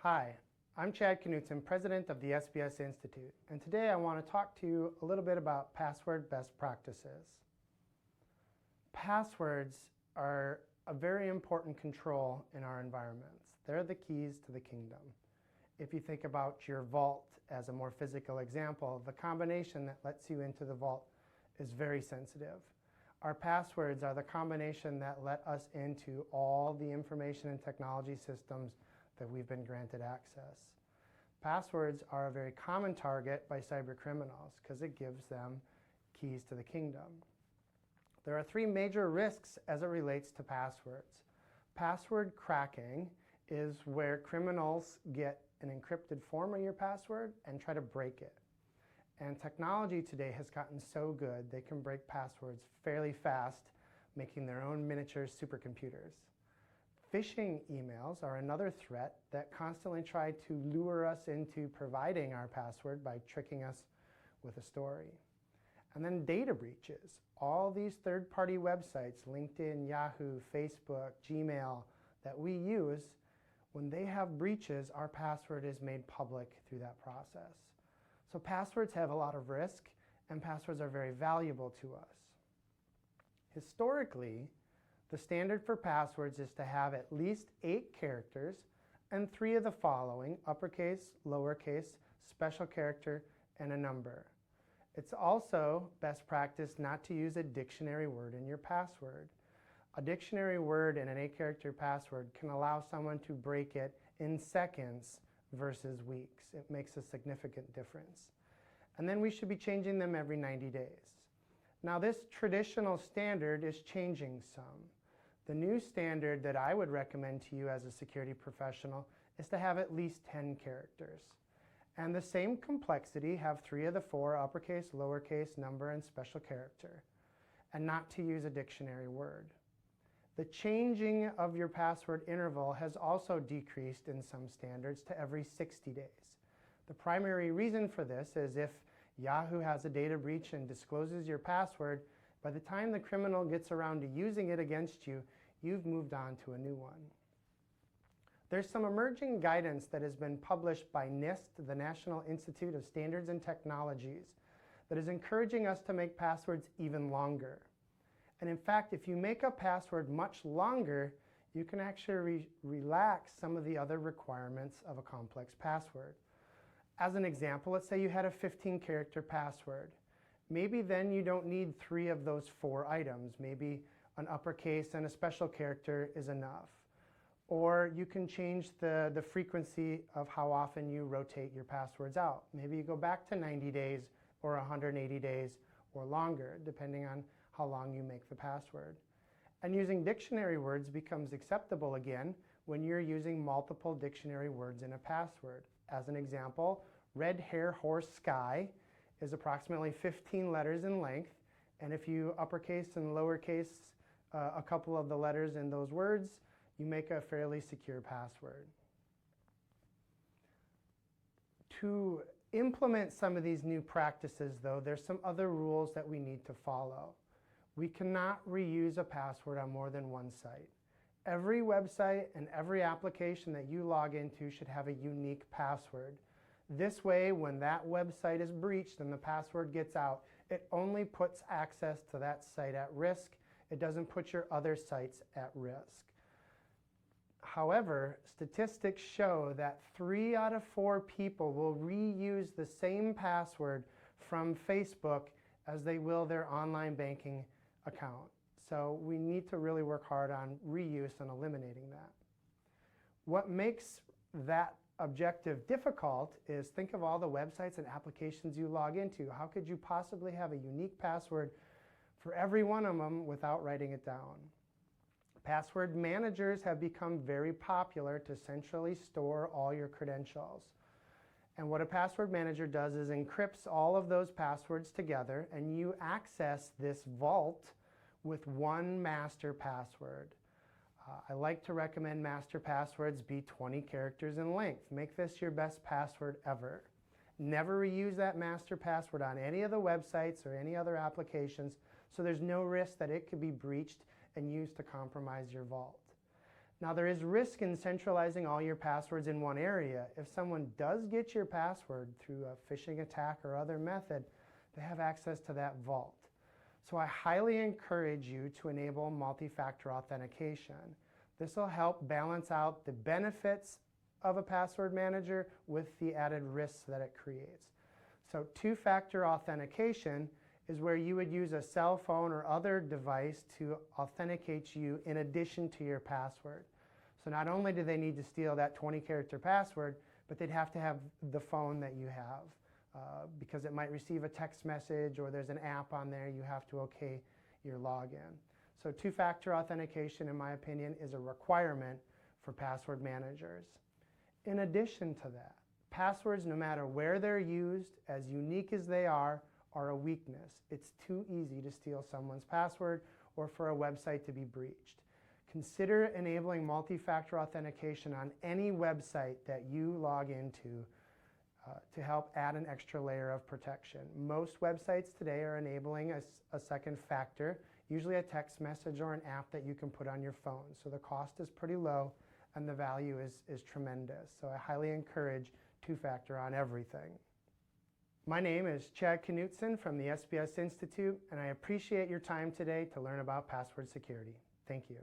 Hi, I'm Chad Knutson, President of the SBS Institute, and today I want to talk to you a little bit about password best practices. Passwords are a very important control in our environments. They're the keys to the kingdom. If you think about your vault as a more physical example, the combination that lets you into the vault is very sensitive. Our passwords are the combination that let us into all the information and technology systems that we've been granted access. Passwords are a very common target by cyber criminals because it gives them keys to the kingdom. There are three major risks as it relates to passwords. Password cracking is where criminals get an encrypted form of your password and try to break it. And technology today has gotten so good they can break passwords fairly fast, making their own miniature supercomputers. Phishing emails are another threat that constantly try to lure us into providing our password by tricking us with a story. And then data breaches. All these third-party websites, LinkedIn, Yahoo, Facebook, Gmail, that we use, when they have breaches, our password is made public through that process. So passwords have a lot of risk, and passwords are very valuable to us. Historically, the standard for passwords is to have at least 8 characters and 3 of the following: uppercase, lowercase, special character, and a number. It's also best practice not to use a dictionary word in your password. A dictionary word in an 8-character password can allow someone to break it in seconds versus weeks. It makes a significant difference. And then we should be changing them every 90 days. Now, this traditional standard is changing some. The new standard that I would recommend to you as a security professional is to have at least 10 characters. And the same complexity, have 3 of the 4, uppercase, lowercase, number, and special character, and not to use a dictionary word. The changing of your password interval has also decreased in some standards to every 60 days. The primary reason for this is if Yahoo has a data breach and discloses your password, by the time the criminal gets around to using it against you, you've moved on to a new one. There's some emerging guidance that has been published by NIST, the National Institute of Standards and Technologies, that is encouraging us to make passwords even longer. And in fact, if you make a password much longer, you can actually relax some of the other requirements of a complex password. As an example, let's say you had a 15-character password. Maybe then you don't need 3 of those 4 items. Maybe an uppercase and a special character is enough. Or you can change the frequency of how often you rotate your passwords out. Maybe you go back to 90 days or 180 days or longer, depending on how long you make the password. And using dictionary words becomes acceptable again when you're using multiple dictionary words in a password. As an example, red hair horse sky is approximately 15 letters in length, and if you uppercase and lowercase a couple of the letters in those words, you make a fairly secure password. To implement some of these new practices, though, there's some other rules that we need to follow. We cannot reuse a password on more than one site. Every website and every application that you log into should have a unique password. This way, when that website is breached and the password gets out, it only puts access to that site at risk. It doesn't put your other sites at risk. However, statistics show that 3 out of 4 people will reuse the same password from Facebook as they will their online banking account. So we need to really work hard on reuse and eliminating that. What makes that objective difficult is think of all the websites and applications you log into. How could you possibly have a unique password for every one of them without writing it down? Password managers have become very popular to centrally store all your credentials. And what a password manager does is encrypts all of those passwords together, and you access this vault with one master password. I like to recommend master passwords be 20 characters in length. Make this your best password ever. Never reuse that master password on any of the websites or any other applications, so there's no risk that it could be breached and used to compromise your vault. Now there is risk in centralizing all your passwords in one area. If someone does get your password through a phishing attack or other method, they have access to that vault. So I highly encourage you to enable multi-factor authentication. This will help balance out the benefits of a password manager with the added risks that it creates. So two-factor authentication is where you would use a cell phone or other device to authenticate you in addition to your password. So not only do they need to steal that 20-character password, but they'd have to have the phone that you have because it might receive a text message or there's an app on there, you have to okay your login. So two-factor authentication, in my opinion, is a requirement for password managers. In addition to that, passwords, no matter where they're used, as unique as they are a weakness. It's too easy to steal someone's password or for a website to be breached. Consider enabling multi-factor authentication on any website that you log into to help add an extra layer of protection. Most websites today are enabling a second factor, usually a text message or an app that you can put on your phone. So the cost is pretty low and the value is tremendous. So I highly encourage two-factor on everything. My name is Chad Knutson from the SBS Institute, and I appreciate your time today to learn about password security. Thank you.